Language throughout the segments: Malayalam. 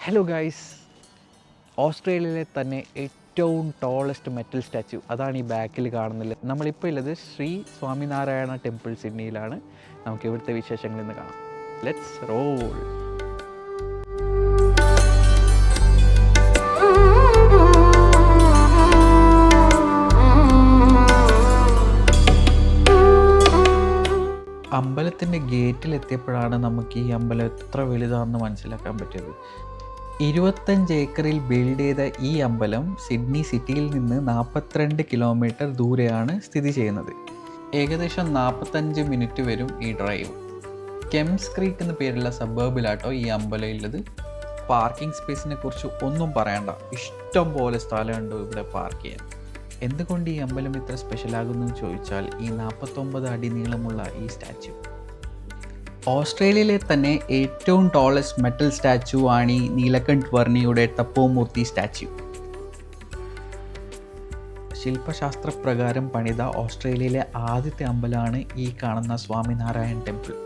ഹലോ ഗൈസ്, ഓസ്ട്രേലിയയിലെ തന്നെ ഏറ്റവും ടോളസ്റ്റ് മെറ്റൽ സ്റ്റാച്യു അതാണ് ഈ ബാക്കിൽ കാണുന്നത്. നമ്മളിപ്പോൾ ഉള്ളത് ശ്രീ സ്വാമിനാരായണ ടെമ്പിൾ സിഡ്നിയിലാണ്. നമുക്ക് ഇവിടുത്തെ വിശേഷങ്ങൾ ഇന്ന് കാണാം. Let's role. അമ്പലത്തിൻ്റെ ഗേറ്റിലെത്തിയപ്പോഴാണ് നമുക്ക് ഈ അമ്പലം എത്ര വലുതാണെന്ന് മനസ്സിലാക്കാൻ പറ്റിയത്. 25 ഏക്കറിൽ ബിൽഡ് ചെയ്ത ഈ അമ്പലം സിഡ്നി സിറ്റിയിൽ നിന്ന് 42 കിലോമീറ്റർ ദൂരെയാണ് സ്ഥിതി ചെയ്യുന്നത്. ഏകദേശം 45 മിനിറ്റ് വരും ഈ ഡ്രൈവ്. കെംസ് ക്രീക്ക് എന്ന പേരുള്ള സബർബിലാട്ടോ ഈ അമ്പലം ഉള്ളത്. പാർക്കിംഗ് സ്പേസിനെ കുറിച്ച് ഒന്നും പറയണ്ട, ഇഷ്ടം പോലെ സ്ഥലമുണ്ട് ഇവിടെ പാർക്ക് ചെയ്യാൻ. എന്തുകൊണ്ട് ഈ അമ്പലം ഇത്ര സ്പെഷ്യലാകുന്നു എന്ന് ചോദിച്ചാൽ ഈ 49 അടി നീളമുള്ള ഈ സ്റ്റാച്യു ഓസ്ട്രേലിയയിലെ തന്നെ ഏറ്റവും ടോളസ്റ്റ് മെറ്റൽ സ്റ്റാച്യു ആണ് ഈ നീലകണ്ഠ് വർണിയുടെ തപ്പോമൂർത്തി സ്റ്റാച്യു. ശില്പശാസ്ത്രപ്രകാരം പണിത ഓസ്ട്രേലിയയിലെ ആദ്യത്തെ അമ്പലമാണ് ഈ കാണുന്ന സ്വാമിനാരായൺ ടെമ്പിൾ.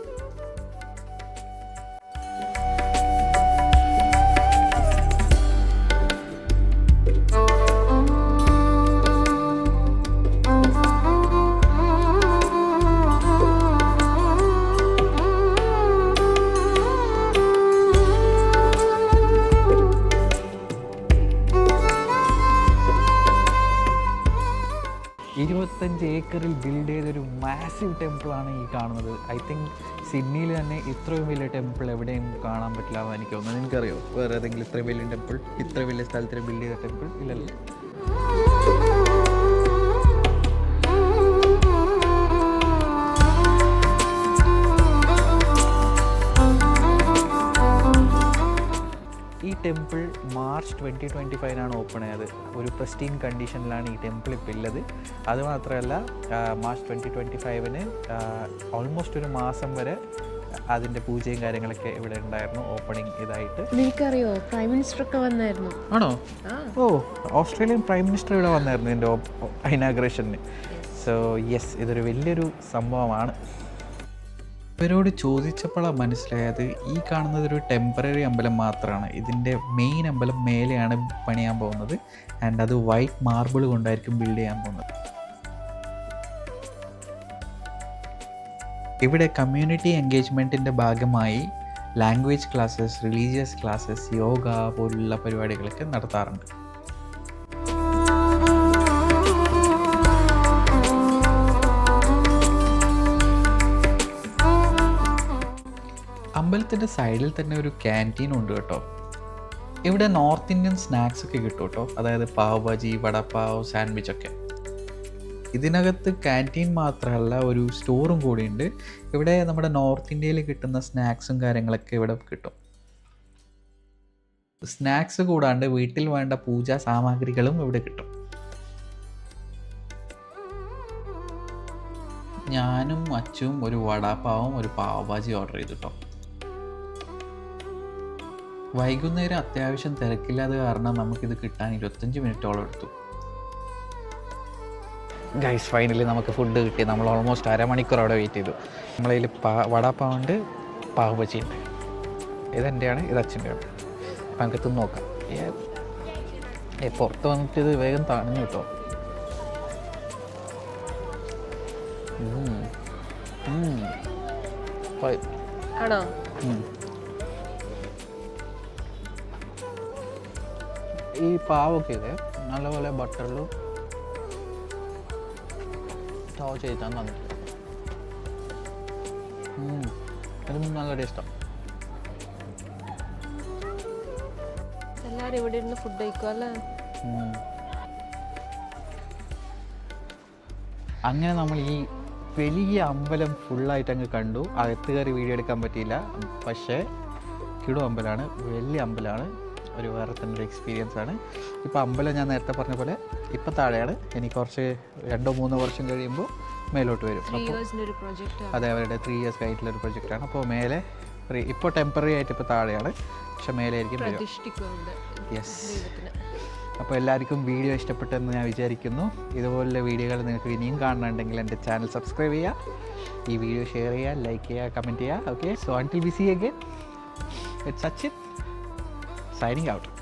ഏക്കറിൽ ബിൽഡ് ചെയ്തൊരു മാസീവ് ടെമ്പിളാണ് ഈ കാണുന്നത്. ഐ തിങ്ക് സിഡ്നിയിൽ തന്നെ ഇത്രയും വലിയ ടെമ്പിൾ എവിടെയും കാണാൻ പറ്റില്ല എന്ന് എനിക്ക് തോന്നുന്നത്. നിനക്കറിയോ വേറെ ഏതെങ്കിലും ഇത്രയും വലിയ ടെമ്പിൾ, ഇത്ര വലിയ സ്ഥലത്തിൽ ബിൽഡ് ചെയ്ത ടെമ്പിൾ? ഇല്ലല്ലോ. ഈ ടെമ്പിൾ മാർച്ച് 2025 ഓപ്പൺ ആയത്. ഒരു പ്രസ്റ്റീൻ കണ്ടീഷനിലാണ് ഈ ടെമ്പിൾ ഇപ്പോൾ ഉള്ളത്. അതുമാത്രമല്ല, മാർച്ച് 2025 ഓൾമോസ്റ്റ് ഒരു മാസം വരെ അതിൻ്റെ പൂജയും കാര്യങ്ങളൊക്കെ ഇവിടെ ഉണ്ടായിരുന്നു ഓപ്പണിംഗ് ഇതായിട്ട്. നിനക്കറിയോ പ്രൈം മിനിസ്റ്റർ ഒക്കെ വന്നായിരുന്നു? ആണോ? ഓ, ഓസ്ട്രേലിയൻ പ്രൈം മിനിസ്റ്റർ ഇവിടെ വന്നായിരുന്നു ഇതിൻ്റെ ഇനാഗ്രേഷന്. സോ യെസ്, ഇതൊരു വലിയൊരു സംഭവമാണ്. ഇവരോട് ചോദിച്ചപ്പോഴാണ് മനസ്സിലായത് ഈ കാണുന്നത് ഒരു ടെമ്പററി അമ്പലം മാത്രമാണ്. ഇതിൻ്റെ മെയിൻ അമ്പലം മേലെയാണ് പണിയാൻ പോകുന്നത്. ആൻഡ് അത് വൈറ്റ് മാർബിൾ കൊണ്ടായിരിക്കും ബിൽഡ് ചെയ്യാൻ പോകുന്നത്. ഇവിടെ കമ്മ്യൂണിറ്റി എൻഗേജ്മെൻറ്റിൻ്റെ ഭാഗമായി language classes, religious classes, yoga പോലുള്ള പരിപാടികളൊക്കെ നടത്താറുണ്ട്. അമ്പലത്തിൻ്റെ സൈഡിൽ തന്നെ ഒരു ക്യാൻറ്റീൻ ഉണ്ട് കേട്ടോ. ഇവിടെ നോർത്ത് ഇന്ത്യൻ സ്നാക്സ് ഒക്കെ കിട്ടും കേട്ടോ. അതായത് പാവ് ഭാജി, വടപ്പാവ്, സാൻഡ്വിച്ച് ഒക്കെ. ഇതിനകത്ത് ക്യാൻറ്റീൻ മാത്രമല്ല, ഒരു സ്റ്റോറും കൂടിയുണ്ട്. ഇവിടെ നമ്മുടെ നോർത്ത് ഇന്ത്യയിൽ കിട്ടുന്ന സ്നാക്സും കാര്യങ്ങളൊക്കെ ഇവിടെ കിട്ടും. സ്നാക്സ് കൂടാണ്ട് വീട്ടിൽ വേണ്ട പൂജാ സാമഗ്രികളും ഇവിടെ കിട്ടും. ഞാനും അച്ചും ഒരു വടാപ്പാവും ഒരു പാവ് ഭാജി ഓർഡർ ചെയ്തു കേട്ടോ. വൈകുന്നേരം അത്യാവശ്യം തിരക്കില്ലാതെ കാരണം നമുക്കിത് കിട്ടാൻ 25 മിനിറ്റോളം എടുത്തു. ഗൈസ്, ഫൈനലി നമുക്ക് ഫുഡ് കിട്ടി. നമ്മൾ ഓൾമോസ്റ്റ് അരമണിക്കൂർ അവിടെ വെയിറ്റ് ചെയ്തു. നമ്മളതിൽ വടാപ്പാവുണ്ട്, പാവ് ബജിയുണ്ട്. ഇതെൻ്റെയാണ്, ഇത് അച്ഛൻ്റെയാണ്. അപ്പം നമുക്ക് തിന്ന് നോക്കാം. പുറത്ത് വന്നിട്ട് ഇത് വേഗം തണിഞ്ഞു കേട്ടോ. ആണോ? ഈ പാവൊക്കെ ഇത് നല്ലപോലെ ബട്ടറിൽ ടോവ് ചെയ്താൽ തന്നിട്ട് അതും നല്ല ടേസ്റ്റാണ്. എല്ലാവരും ഇവിടെ ഇരുന്ന് ഫുഡ് കഴിക്കും അല്ലേ? അങ്ങനെ നമ്മൾ ഈ വലിയ അമ്പലം ഫുള്ളായിട്ട് അങ്ങ് കണ്ടു. അകത്ത് കയറി വീഡിയോ എടുക്കാൻ പറ്റിയില്ല. പക്ഷേ കിടു അമ്പലമാണ്, വലിയ അമ്പലമാണ്. ഒരു വേറെ തന്നെ ഒരു എക്സ്പീരിയൻസ് ആണ്. ഇപ്പോൾ അമ്പലം ഞാൻ നേരത്തെ പറഞ്ഞ പോലെ ഇപ്പം താഴെയാണ്. എനിക്ക് കുറച്ച് 2-3 വർഷം കഴിയുമ്പോൾ മേലോട്ട് വരും. അപ്പോൾ അതെ, അവരുടെ 3 ഇയേഴ്സ് ആയിട്ടുള്ളൊരു പ്രൊജക്റ്റാണ്. അപ്പോൾ മേലെ ഇപ്പോൾ ടെമ്പററി ആയിട്ട് ഇപ്പോൾ താഴെയാണ്, പക്ഷെ മേലെ ആയിരിക്കും വരും. യെസ്. അപ്പോൾ എല്ലാവർക്കും വീഡിയോ ഇഷ്ടപ്പെട്ടെന്ന് ഞാൻ വിചാരിക്കുന്നു. ഇതുപോലുള്ള വീഡിയോകൾ നിങ്ങൾക്ക് ഇനിയും കാണണമെന്നുണ്ടെങ്കിൽ എൻ്റെ ചാനൽ സബ്സ്ക്രൈബ് ചെയ്യുക, ഈ വീഡിയോ ഷെയർ ചെയ്യുക, ലൈക്ക് ചെയ്യുക, കമൻറ്റ് ചെയ്യുക. Okay, so until we see again, it's Sachin. Signing out.